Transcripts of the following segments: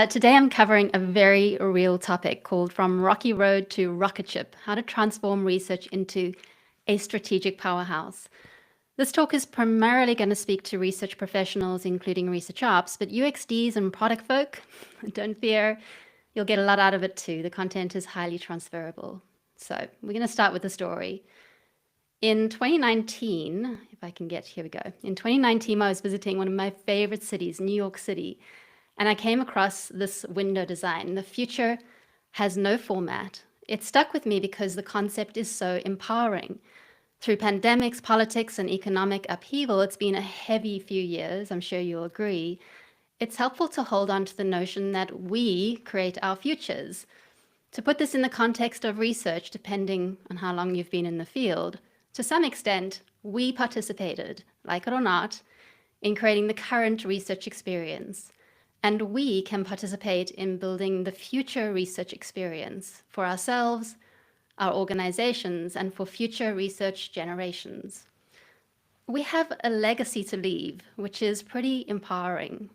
Today I'm covering a very real topic called From Rocky Road to Rocket Ship: How to Transform Research into a Strategic Powerhouse. This talk is primarily going to speak to research professionals, including research ops, but UXDs and product folk, don't fear, you'll get a lot out of it too. The content is highly transferable. So we're going to start with the story. In 2019, if I can get, here we go. In 2019, I was visiting one of my favorite cities, New York City, and I came across this window design. The future has no format. It stuck with me because the concept is so empowering. Through pandemics, politics, and economic upheaval, it's been a heavy few years, I'm sure you'll agree. It's helpful to hold on to the notion that we create our futures. To put this in the context of research, depending on how long you've been in the field, to some extent, we participated, like it or not, in creating the current research experience. And we can participate in building the future research experience for ourselves, our organizations, and for future research generations. We have a legacy to leave, which is pretty empowering.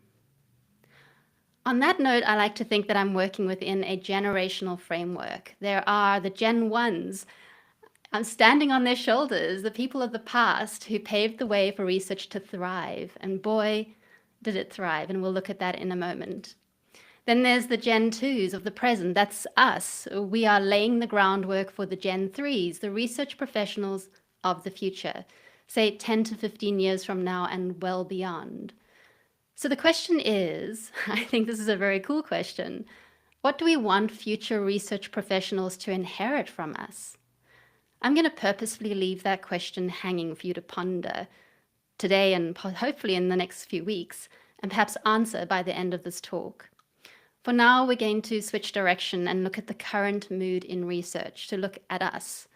On that note, I like to think that I'm working within a generational framework. There are the Gen 1s. I'm standing on their shoulders, the people of the past who paved the way for research to thrive. And boy, did it thrive, and we'll look at that in a moment. Then there's the Gen 2s of the present. That's us. We are laying the groundwork for the Gen 3s, the research professionals of the future, say 10 to 15 years from now and well beyond. So the question is, I think this is a very cool question, what do we want future research professionals to inherit from us? I'm going to purposefully leave that question hanging for you to ponder today and hopefully in the next few weeks, and perhaps answer by the end of this talk. For now, we're going to switch direction and look at the current mood in research, to look at us.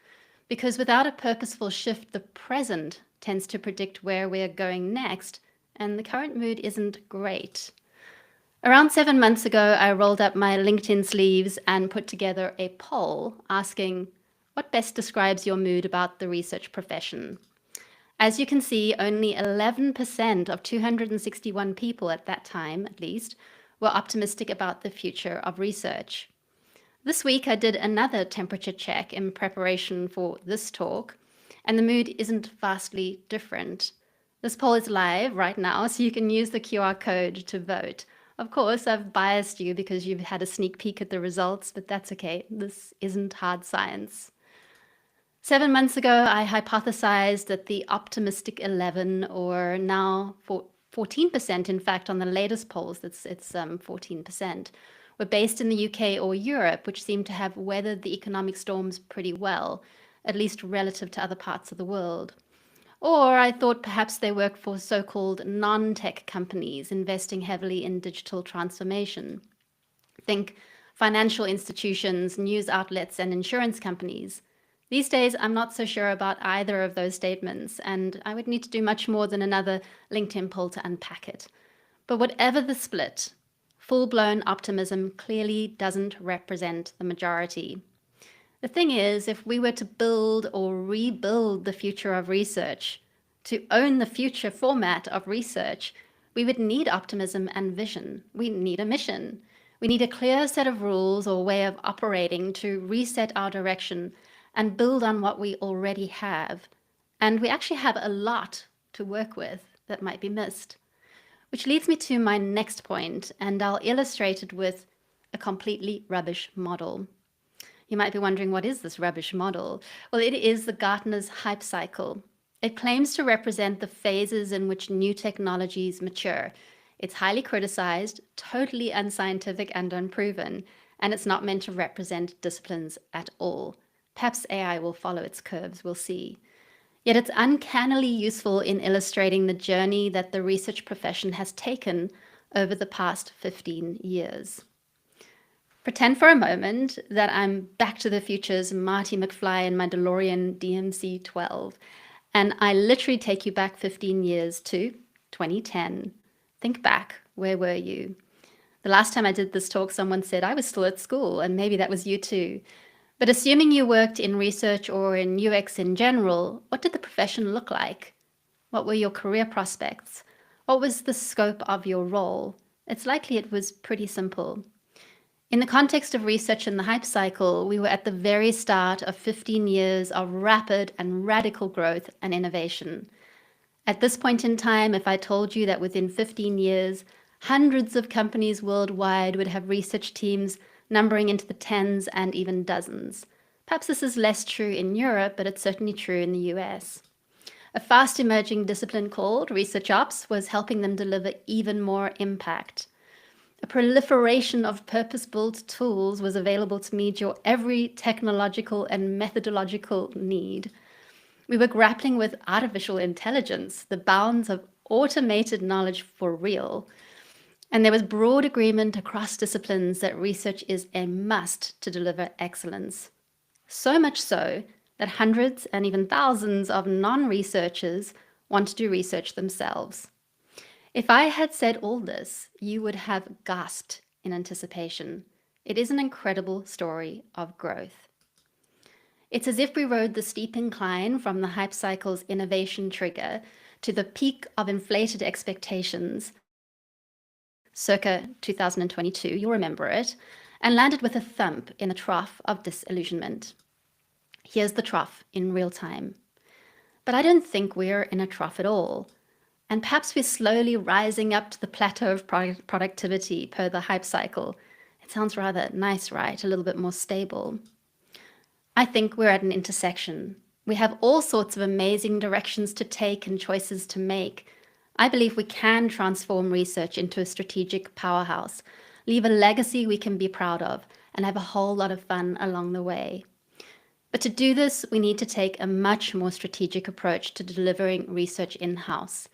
Because without a purposeful shift, the present tends to predict where we're going next, and the current mood isn't great. Around 7 months ago, I rolled up my LinkedIn sleeves and put together a poll asking, what best describes your mood about the research profession? As you can see, only 11% of 261 people at that time, at least, were optimistic about the future of research. This week, I did another temperature check in preparation for this talk, and the mood isn't vastly different. This poll is live right now, so you can use the QR code to vote. Of course, I've biased you because you've had a sneak peek at the results, but that's okay. This isn't hard science. 7 months ago, I hypothesized that the optimistic 11, or now 14%, in fact, on the latest polls, it's 14%, were based in the UK or Europe, which seemed to have weathered the economic storms pretty well, at least relative to other parts of the world. Or I thought perhaps they work for so-called non-tech companies investing heavily in digital transformation. Think financial institutions, news outlets, and insurance companies. These days, I'm not so sure about either of those statements, and I would need to do much more than another LinkedIn poll to unpack it. But whatever the split, full-blown optimism clearly doesn't represent the majority. The thing is, if we were to build or rebuild the future of research, to own the future format of research, we would need optimism and vision. We need a mission. We need a clear set of rules or way of operating to reset our direction and build on what we already have. And we actually have a lot to work with that might be missed. Which leads me to my next point, and I'll illustrate it with a completely rubbish model. You might be wondering, what is this rubbish model? Well, it is the Gartner's hype cycle. It claims to represent the phases in which new technologies mature. It's highly criticized, totally unscientific and unproven, and it's not meant to represent disciplines at all. Perhaps AI will follow its curves, we'll see. Yet it's uncannily useful in illustrating the journey that the research profession has taken over the past 15 years. Pretend for a moment that I'm Back to the Future's Marty McFly in my DeLorean DMC-12, and I literally take you back 15 years to 2010. Think back, where were you? The last time I did this talk, someone said I was still at school, and maybe that was you too. But assuming you worked in research or in UX in general, what did the profession look like? What were your career prospects? What was the scope of your role? It's likely it was pretty simple. In the context of research in the hype cycle, we were at the very start of 15 years of rapid and radical growth and innovation. At this point in time, if I told you that within 15 years, hundreds of companies worldwide would have research teams numbering into the tens and even dozens. Perhaps this is less true in Europe, but it's certainly true in the US. A fast emerging discipline called research ops was helping them deliver even more impact. A proliferation of purpose-built tools was available to meet your every technological and methodological need. We were grappling with artificial intelligence, the bounds of automated knowledge for real. And there was broad agreement across disciplines that research is a must to deliver excellence. So much so that hundreds and even thousands of non-researchers want to do research themselves. If I had said all this, you would have gasped in anticipation. It is an incredible story of growth. It's as if we rode the steep incline from the hype cycle's innovation trigger to the peak of inflated expectations, circa 2022, you'll remember it, and landed with a thump in a trough of disillusionment. Here's the trough in real time. But I don't think we're in a trough at all. And perhaps we're slowly rising up to the plateau of productivity per the hype cycle. It sounds rather nice, right? A little bit more stable. I think we're at an intersection. We have all sorts of amazing directions to take and choices to make. I believe we can transform research into a strategic powerhouse, leave a legacy we can be proud of, and have a whole lot of fun along the way. But to do this, we need to take a much more strategic approach to delivering research in-house.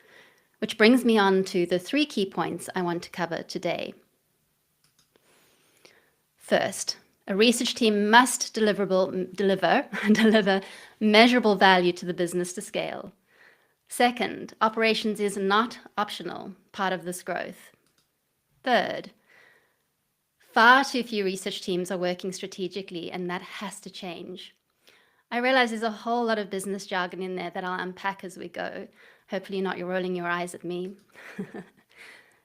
Which brings me on to the 3 key points I want to cover today. First, a research team must deliver measurable value to the business to scale. Second, operations is not optional, part of this growth. Third, far too few research teams are working strategically, and that has to change. I realize there's a whole lot of business jargon in there that I'll unpack as we go. Hopefully not you're rolling your eyes at me.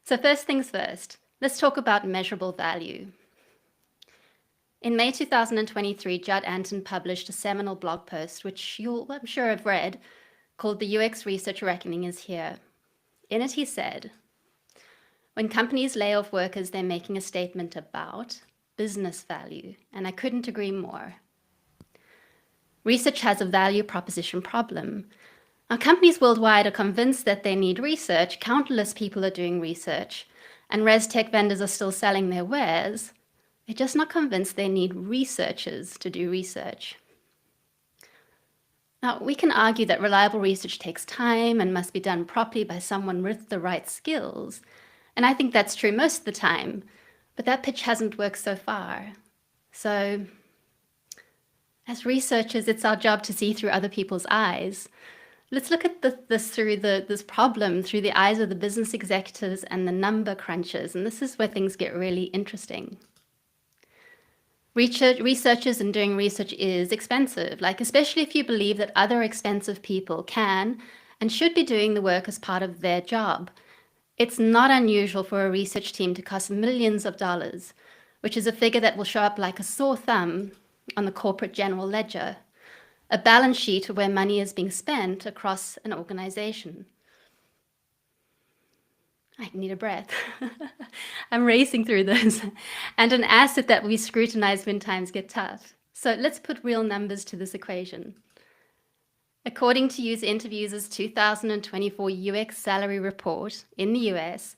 So first things first, let's talk about measurable value. In May 2023, Judd Anton published a seminal blog post, which I'm sure have read, called The UX Research Reckoning is Here. In it, he said, when companies lay off workers, they're making a statement about business value, and I couldn't agree more. Research has a value proposition problem. Now, companies worldwide are convinced that they need research. Countless people are doing research, and res tech vendors are still selling their wares. They're just not convinced they need researchers to do research. Now, we can argue that reliable research takes time and must be done properly by someone with the right skills. And I think that's true most of the time, but that pitch hasn't worked so far. So, as researchers, it's our job to see through other people's eyes. Let's look at this problem through the eyes of the business executives and the number crunchers, and this is where things get really interesting. Researchers and doing research is expensive, especially if you believe that other expensive people can and should be doing the work as part of their job. It's not unusual for a research team to cost millions of dollars, which is a figure that will show up like a sore thumb on the corporate general ledger. A balance sheet where money is being spent across an organization. I need a breath. I'm racing through this. And an asset that we scrutinize when times get tough. So let's put real numbers to this equation. According to User Interview's 2024 UX salary report in the US,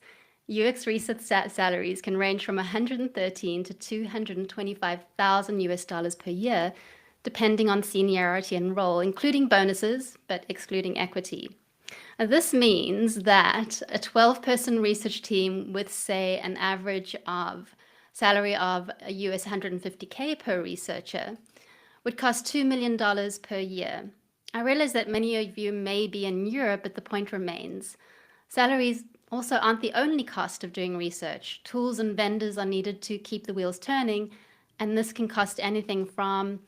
UX research salaries can range from $113,000 to $225,000 US per year, depending on seniority and role, including bonuses, but excluding equity. This means that a 12-person research team with, say, an average of salary of US $150K per researcher would cost $2 million per year. I realize that many of you may be in Europe, but the point remains. Salaries also aren't the only cost of doing research. Tools and vendors are needed to keep the wheels turning, and this can cost anything from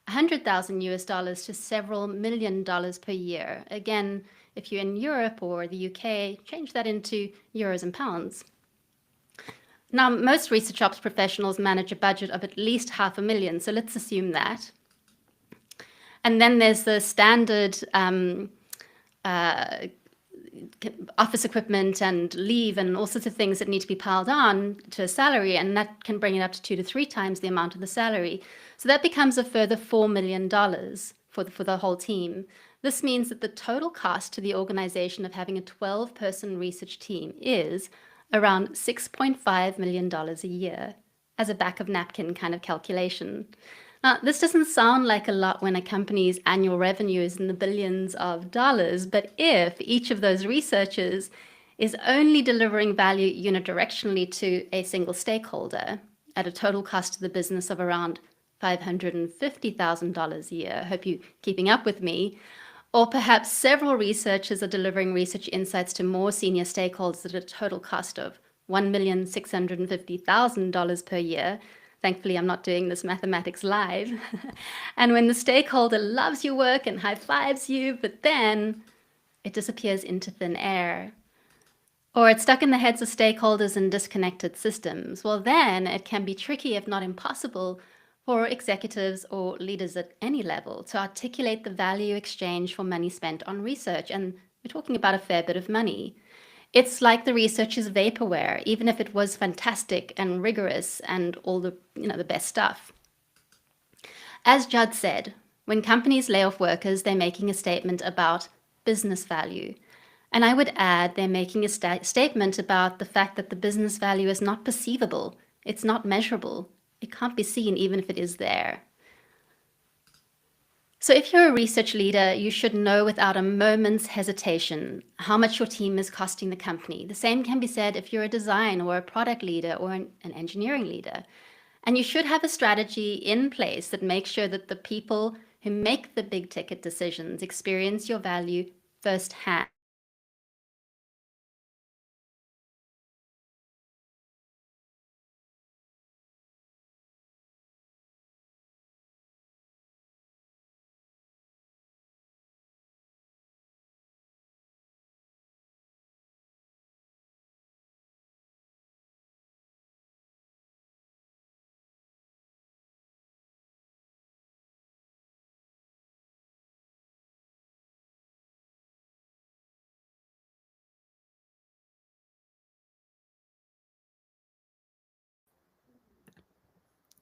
$100,000 US to several $1 million per year. Again, if you're in Europe or the UK, change that into euros and pounds. Now, most research ops professionals manage a budget of at least 500,000, so let's assume that. And then there's the standard uh, office equipment and leave and all sorts of things that need to be piled on to a salary, and that can bring it up to 2 to 3 times the amount of the salary. So that becomes a further $4 million for the whole team. This means that the total cost to the organization of having a 12-person research team is around $6.5 million a year, as a back of napkin kind of calculation. Now, this doesn't sound like a lot when a company's annual revenue is in the billions of dollars, but if each of those researchers is only delivering value unidirectionally to a single stakeholder at a total cost to the business of around $550,000 a year, hope you're keeping up with me, or perhaps several researchers are delivering research insights to more senior stakeholders at a total cost of $1,650,000 per year. Thankfully, I'm not doing this mathematics live. And when the stakeholder loves your work and high fives you, but then it disappears into thin air, or it's stuck in the heads of stakeholders in disconnected systems, well, then it can be tricky, if not impossible, for executives or leaders at any level to articulate the value exchange for money spent on research. And we're talking about a fair bit of money. It's like the research is vaporware, even if it was fantastic and rigorous and all the best stuff. As Judd said, when companies lay off workers, they're making a statement about business value. And I would add they're making a statement about the fact that the business value is not perceivable, it's not measurable, it can't be seen even if it is there. So if you're a research leader, you should know without a moment's hesitation how much your team is costing the company. The same can be said if you're a design or a product leader or an engineering leader. And you should have a strategy in place that makes sure that the people who make the big ticket decisions experience your value firsthand.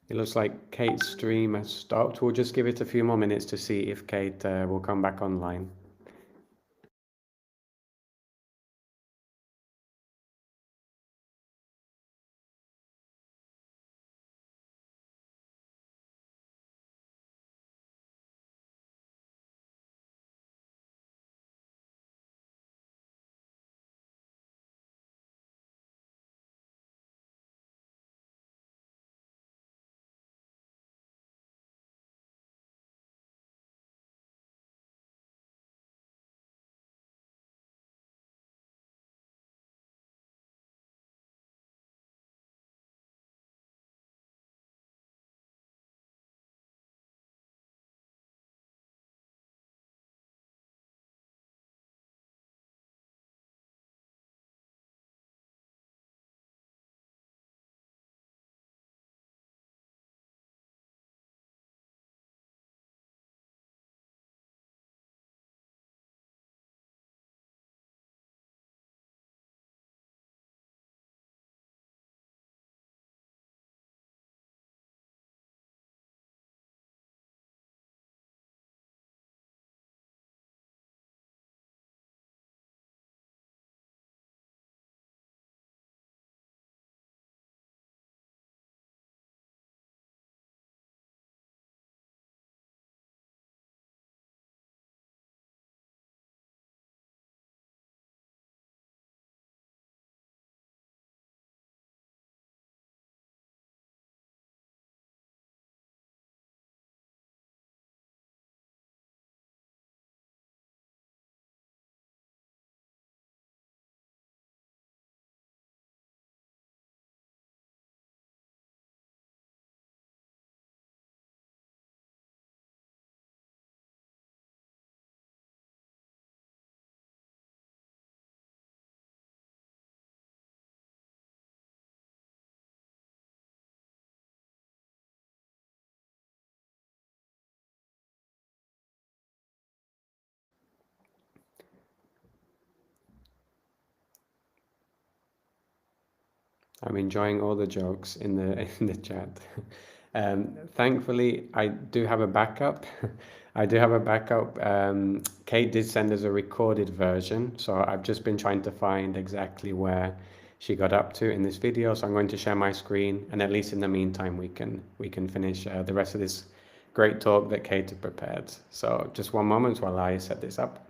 It looks like Kate's stream has stopped. We'll just give it a few more minutes to see if Kate will come back online. I'm enjoying all the jokes in the in the chat. Thankfully, I do have a backup. I do have a backup. Kate did send us a recorded version, so I've just been trying to find exactly where she got up to in this video. So I'm going to share my screen, and at least in the meantime, we can finish the rest of this great talk that Kate had prepared. So just one moment while I set this up.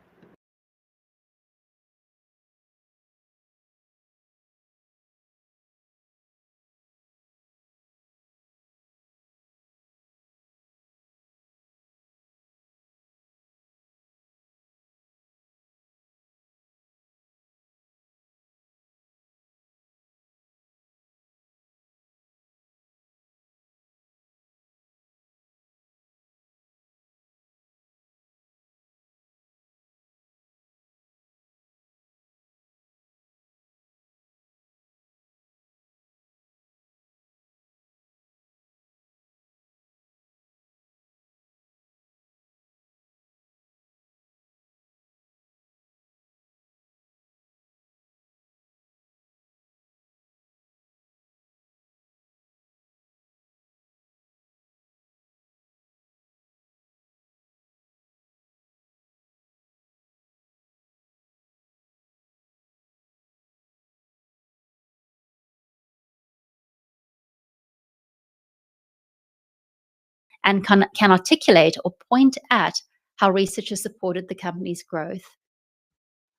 And can articulate or point at how research has supported the company's growth.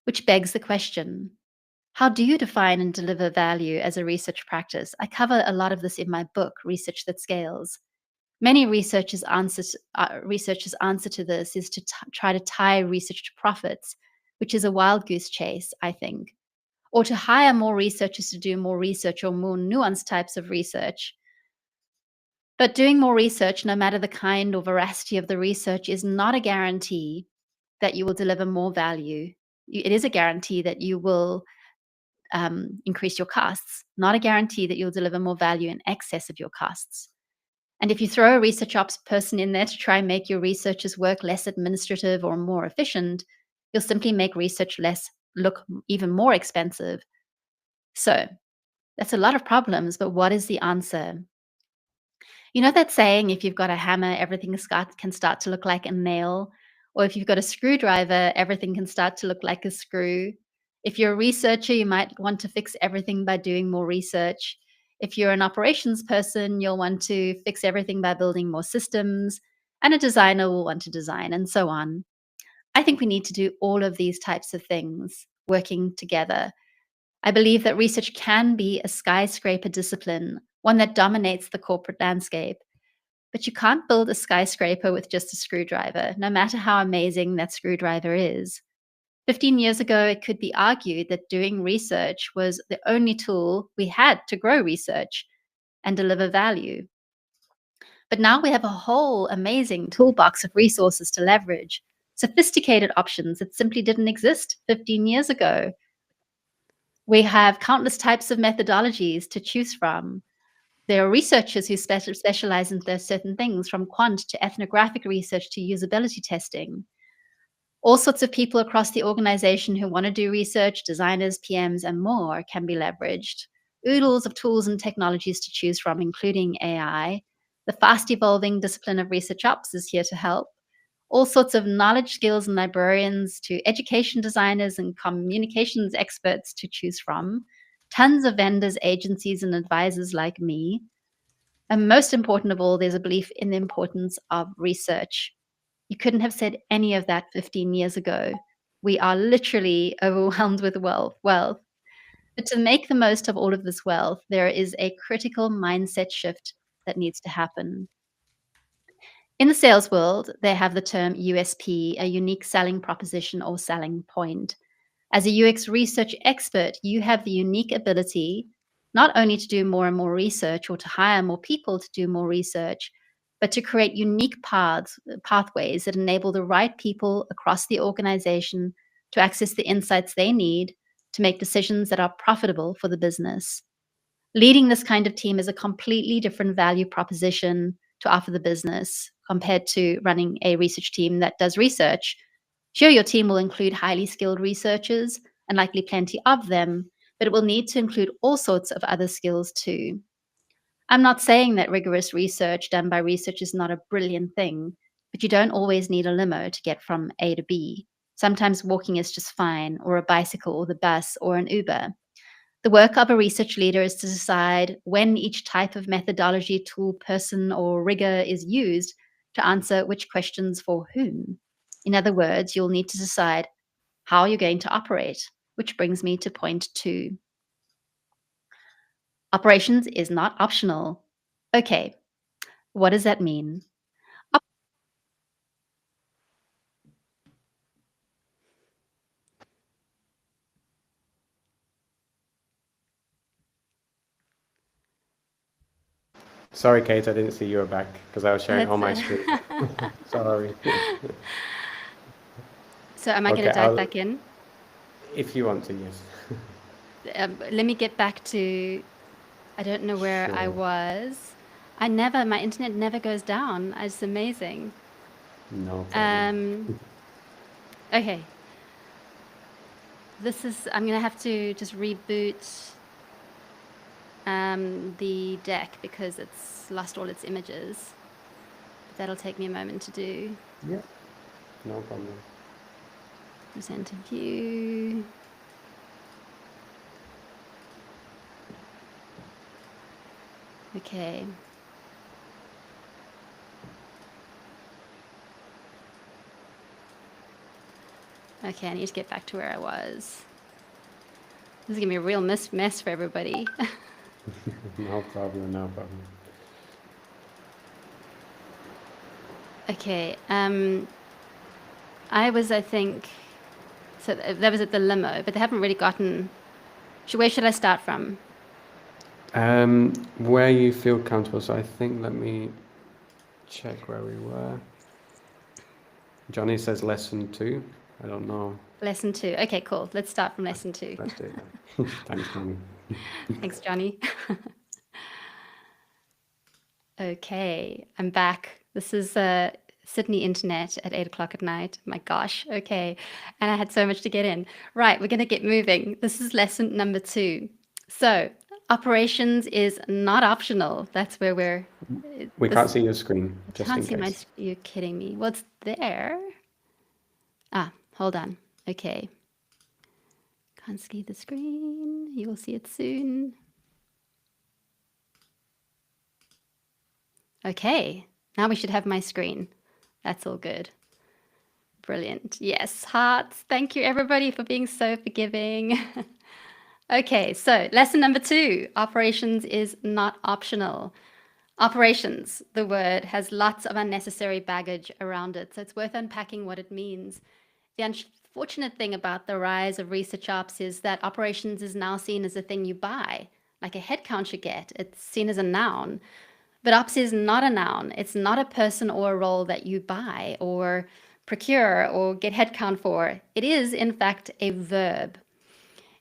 Which begs the question, how do you define and deliver value as a research practice? I cover a lot of this in my book, Research That Scales. Many researchers' answer to this is to try to tie research to profits, which is a wild goose chase, I think, or to hire more researchers to do more research or more nuanced types of research. But doing more research, no matter the kind or veracity of the research, is not a guarantee that you will deliver more value. It is a guarantee that you will increase your costs, not a guarantee that you'll deliver more value in excess of your costs. And if you throw a research ops person in there to try and make your researchers' work less administrative or more efficient, you'll simply make research look even more expensive. So that's a lot of problems, but what is the answer? You know that saying, if you've got a hammer, can start to look like a nail? Or if you've got a screwdriver, everything can start to look like a screw. If you're a researcher, you might want to fix everything by doing more research. If you're an operations person, you'll want to fix everything by building more systems. And a designer will want to design, and so on. I think we need to do all of these types of things working together. I believe that research can be a skyscraper discipline, one that dominates the corporate landscape. But you can't build a skyscraper with just a screwdriver, no matter how amazing that screwdriver is. 15 years ago, it could be argued that doing research was the only tool we had to grow research and deliver value. But now we have a whole amazing toolbox of resources to leverage, sophisticated options that simply didn't exist 15 years ago. We have countless types of methodologies to choose from. There are researchers who specialize in certain things, from quant to ethnographic research to usability testing. All sorts of people across the organization who want to do research, designers, PMs, and more can be leveraged. Oodles of tools and technologies to choose from, including AI. The fast evolving discipline of research ops is here to help. All sorts of knowledge, skills, and librarians to education designers and communications experts to choose from. Tons of vendors, agencies, and advisors like me. And most important of all, there's a belief in the importance of research. You couldn't have said any of that 15 years ago. We are literally overwhelmed with wealth. But to make the most of all of this wealth, there is a critical mindset shift that needs to happen. In the sales world, they have the term USP, a unique selling proposition or selling point. As a UX research expert, you have the unique ability not only to do more and more research or to hire more people to do more research, but to create unique pathways that enable the right people across the organization to access the insights they need to make decisions that are profitable for the business. Leading this kind of team is a completely different value proposition to offer the business compared to running a research team that does research. Sure, your team will include highly skilled researchers and likely plenty of them, but it will need to include all sorts of other skills too. I'm not saying that rigorous research done by research is not a brilliant thing, but you don't always need a limo to get from A to B. Sometimes walking is just fine, or a bicycle, or the bus, or an Uber. The work of a research leader is to decide when each type of methodology, tool, person, or rigor is used to answer which questions for whom. In other words, you'll need to decide how you're going to operate, which brings me to point 2. Operations is not optional. Okay, what does that mean? Sorry, Kate, I didn't see you were back because I was sharing on my That's screen. Sorry. So am I going Okay, to dive back in? if you want to, yes. Let me get back to, I don't know where I Sure. was. My internet never goes down. It's amazing. No problem. Okay. I'm going to have to just reboot the deck because it's lost all its images. But that'll take me a moment to do. Yeah, no problem. Present to view. Okay. Okay, I need to get back to where I was. This is going to be a real mess for everybody. No problem, no problem. Okay. I think, so that was at the limo, but they haven't really gotten. Where should I start from? Where you feel comfortable. So I think, let me check where we were. Johnny says lesson 2. I don't know. Lesson 2. Okay, cool. Let's start from lesson 2. Let's do it then. Thanks, Johnny. Thanks, Johnny. Okay, I'm back. This is Sydney internet at 8 o'clock at night. My gosh, okay. And I had so much to get in. Right, we're going to get moving. This is lesson number 2. So, operations is not optional. That's where We can't see your screen, just can't in see case. you're kidding me. What's there? Hold on. Okay. Can't see the screen. You will see it soon. Okay, now we should have my screen. That's all good. Brilliant. Yes, hearts. Thank you, everybody, for being so forgiving. Okay, so lesson number 2, operations is not optional. Operations, the word, has lots of unnecessary baggage around it, so it's worth unpacking what it means. The unfortunate thing about the rise of research ops is that operations is now seen as a thing you buy, like a headcount you get. It's seen as a noun. But ops is not a noun. It's not a person or a role that you buy or procure or get headcount for. It is, in fact, a verb.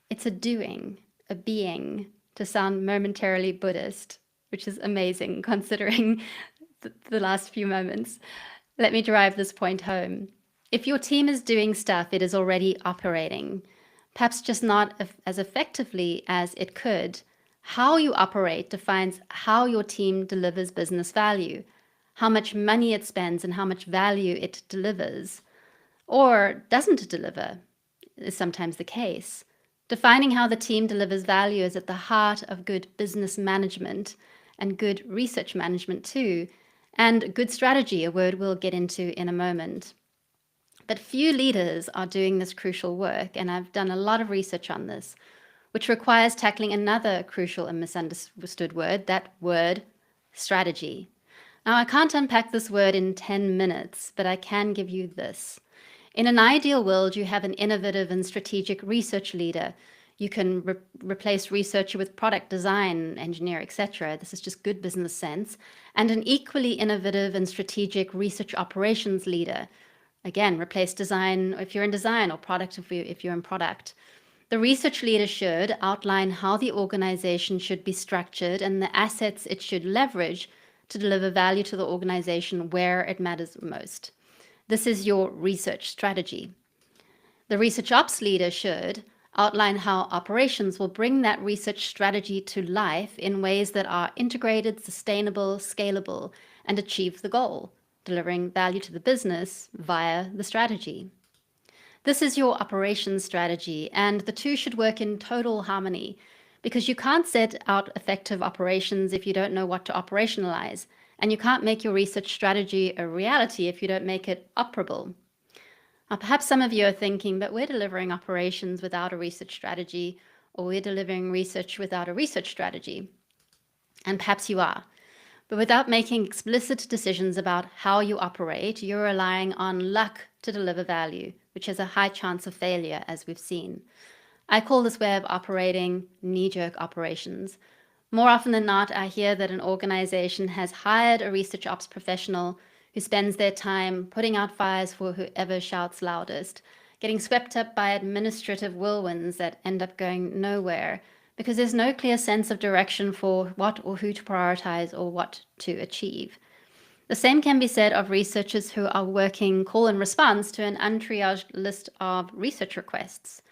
It's a doing, a being, to sound momentarily Buddhist, which is amazing considering the last few moments. Let me drive this point home. If your team is doing stuff, it is already operating, perhaps just not as effectively as it could. How you operate defines how your team delivers business value, how much money it spends, and how much value it delivers, or doesn't deliver, is sometimes the case. Defining how the team delivers value is at the heart of good business management and good research management too, and good strategy, a word we'll get into in a moment. But few leaders are doing this crucial work, and I've done a lot of research on this, which requires tackling another crucial and misunderstood word, that word, strategy. Now, I can't unpack this word in 10 minutes, but I can give you this. In an ideal world, you have an innovative and strategic research leader. You can replace researcher with product design, engineer, etc. This is just good business sense. And an equally innovative and strategic research operations leader. Again, replace design if you're in design, or product if you're in product. The research leader should outline how the organization should be structured and the assets it should leverage to deliver value to the organization where it matters most. This is your research strategy. The research ops leader should outline how operations will bring that research strategy to life in ways that are integrated, sustainable, scalable, and achieve the goal, delivering value to the business via the strategy. This is your operations strategy, and the two should work in total harmony because you can't set out effective operations if you don't know what to operationalize, and you can't make your research strategy a reality if you don't make it operable. Now, perhaps some of you are thinking, but we're delivering operations without a research strategy, or we're delivering research without a research strategy. And perhaps you are. But without making explicit decisions about how you operate, you're relying on luck to deliver value, which has a high chance of failure, as we've seen. I call this way of operating knee-jerk operations. More often than not, I hear that an organization has hired a research ops professional who spends their time putting out fires for whoever shouts loudest, getting swept up by administrative whirlwinds that end up going nowhere because there's no clear sense of direction for what or who to prioritize or what to achieve. The same can be said of researchers who are working call and response to an untriaged list of research requests.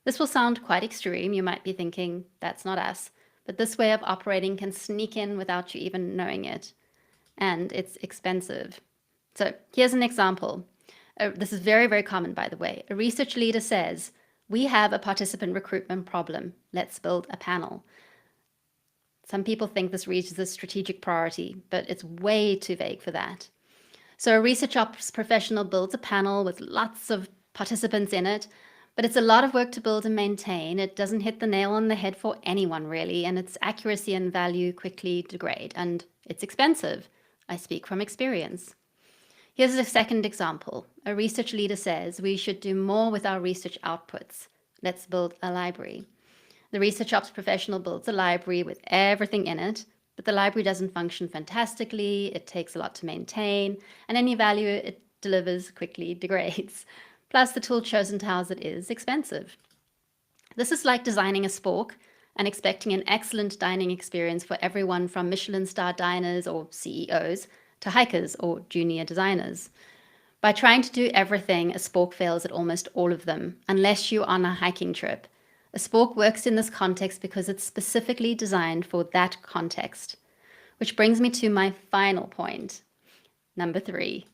This will sound quite extreme. You might be thinking, that's not us. But this way of operating can sneak in without you even knowing it. And it's expensive. So here's an example. This is very, very common, by the way. A research leader says, we have a participant recruitment problem. Let's build a panel. Some people think this reaches a strategic priority, but it's way too vague for that. So a research ops professional builds a panel with lots of participants in it, but it's a lot of work to build and maintain. It doesn't hit the nail on the head for anyone, really, and its accuracy and value quickly degrade, and it's expensive. I speak from experience. Here's a second example. A research leader says we should do more with our research outputs. Let's build a library. The research ops professional builds a library with everything in it, but the library doesn't function fantastically, it takes a lot to maintain, and any value it delivers quickly degrades. Plus, the tool chosen to house it is expensive. This is like designing a spork and expecting an excellent dining experience for everyone from Michelin-star diners or CEOs to hikers or junior designers. By trying to do everything, a spork fails at almost all of them, unless you're on a hiking trip. A spork works in this context because it's specifically designed for that context. Which brings me to my final point, number 3.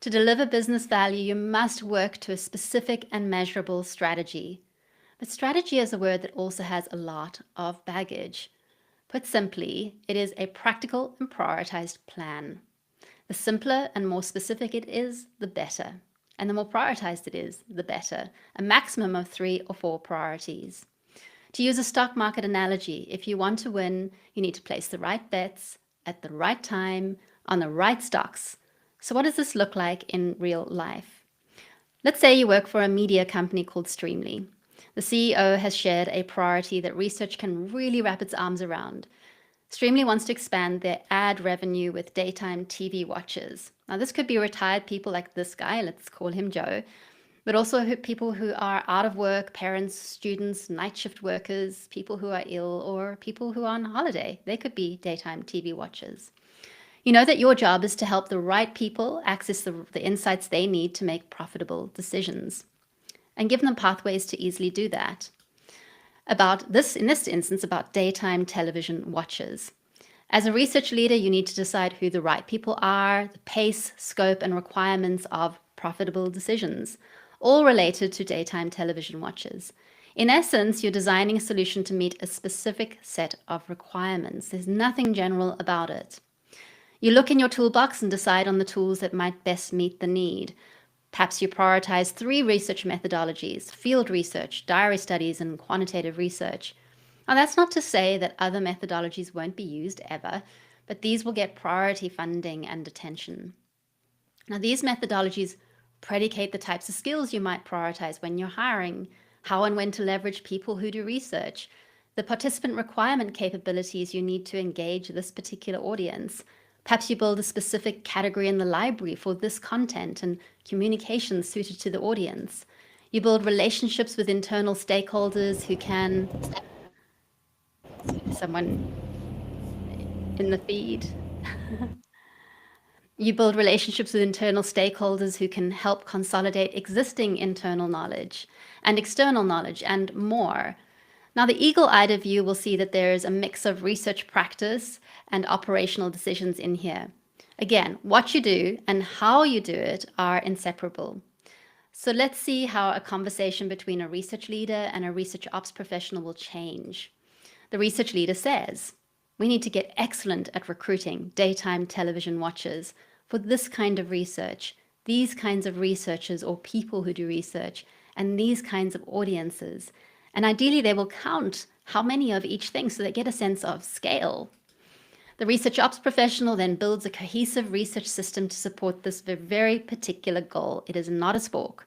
To deliver business value, you must work to a specific and measurable strategy. But strategy is a word that also has a lot of baggage. Put simply, it is a practical and prioritized plan. The simpler and more specific it is, the better. And the more prioritized it is, the better. A maximum of 3 or 4 priorities. To use a stock market analogy, if you want to win, you need to place the right bets at the right time on the right stocks. So what does this look like in real life? Let's say you work for a media company called Streamly. The CEO has shared a priority that research can really wrap its arms around. Streamly wants to expand their ad revenue with daytime TV watchers. Now, this could be retired people like this guy, let's call him Joe, but also people who are out of work, parents, students, night shift workers, people who are ill, or people who are on holiday. They could be daytime TV watchers. You know that your job is to help the right people access the insights they need to make profitable decisions and give them pathways to easily do that. In this instance, about daytime television watchers. As a research leader, you need to decide who the right people are, the pace, scope, and requirements of profitable decisions, all related to daytime television watchers. In essence, you're designing a solution to meet a specific set of requirements. There's nothing general about it. You look in your toolbox and decide on the tools that might best meet the need. Perhaps you prioritize 3 research methodologies: field research, diary studies, and quantitative research. Now, that's not to say that other methodologies won't be used ever, but these will get priority funding and attention. Now, these methodologies predicate the types of skills you might prioritize when you're hiring, how and when to leverage people who do research, the participant requirement capabilities you need to engage this particular audience. Perhaps you build a specific category in the library for this content and communications suited to the audience. You build relationships with internal stakeholders who can... Someone in the feed. You build relationships with internal stakeholders who can help consolidate existing internal knowledge and external knowledge and more. Now, the eagle-eyed of you will see that there is a mix of research practice and operational decisions in here. Again, what you do and how you do it are inseparable. So let's see how a conversation between a research leader and a research ops professional will change. The research leader says, we need to get excellent at recruiting daytime television watchers for this kind of research, these kinds of researchers or people who do research, and these kinds of audiences. And ideally, they will count how many of each thing so they get a sense of scale. The research ops professional then builds a cohesive research system to support this very particular goal. It is not a spork.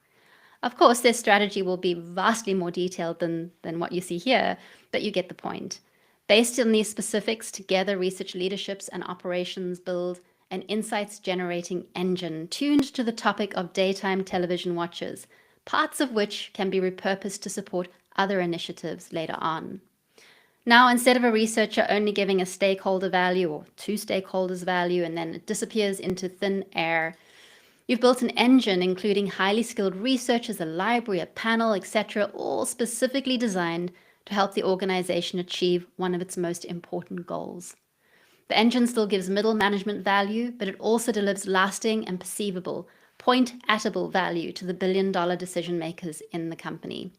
Of course, their strategy will be vastly more detailed than what you see here, but you get the point. Based on these specifics, together research leaderships and operations build an insights generating engine tuned to the topic of daytime television watchers, parts of which can be repurposed to support other initiatives later on. Now, instead of a researcher only giving a stakeholder value or two stakeholders value and then it disappears into thin air, you've built an engine including highly skilled researchers, a library, a panel, etc., all specifically designed to help the organization achieve one of its most important goals. The engine still gives middle management value, but it also delivers lasting and perceivable, point-atable value to the billion-dollar decision makers in the company.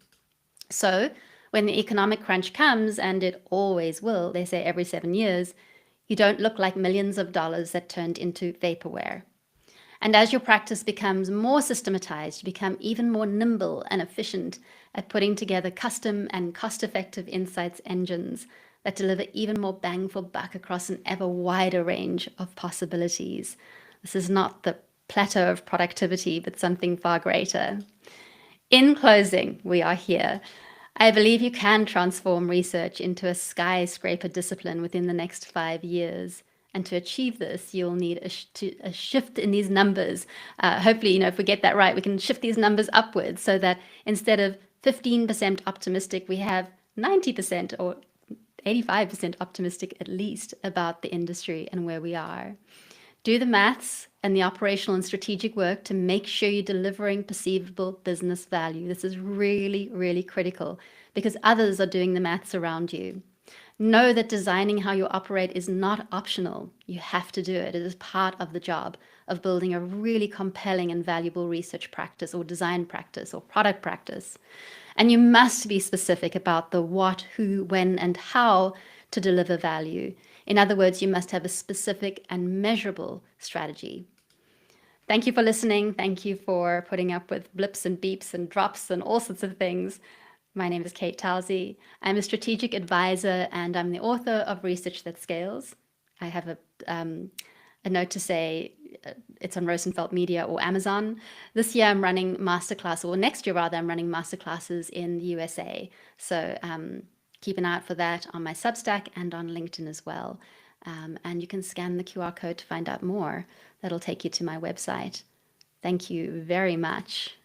So when the economic crunch comes, and it always will, they say every 7 years, you don't look like millions of dollars that turned into vaporware. And as your practice becomes more systematized, you become even more nimble and efficient at putting together custom and cost-effective insights engines that deliver even more bang for buck across an ever wider range of possibilities. This is not the plateau of productivity, but something far greater. In closing, we are here. I believe you can transform research into a skyscraper discipline within the next 5 years. And to achieve this, you'll need a shift in these numbers. Hopefully, if we get that right, we can shift these numbers upwards so that instead of 15% optimistic, we have 90% or 85% optimistic at least about the industry and where we are. Do the maths and the operational and strategic work to make sure you're delivering perceivable business value. This is really, really critical because others are doing the maths around you. Know that designing how you operate is not optional. You have to do it. It is part of the job of building a really compelling and valuable research practice or design practice or product practice. And you must be specific about the what, who, when, and how to deliver value. In other words, you must have a specific and measurable strategy. Thank you for listening. Thank you for putting up with blips and beeps and drops and all sorts of things. My name is Katey Towsey. I'm a strategic advisor and I'm the author of Research That Scales. I have a note to say it's on Rosenfeld Media or Amazon. This year I'm running masterclass, or next year rather, I'm running masterclasses in the USA. So keep an eye out for that on my Substack and on LinkedIn as well. And you can scan the QR code to find out more. That'll take you to my website. Thank you very much.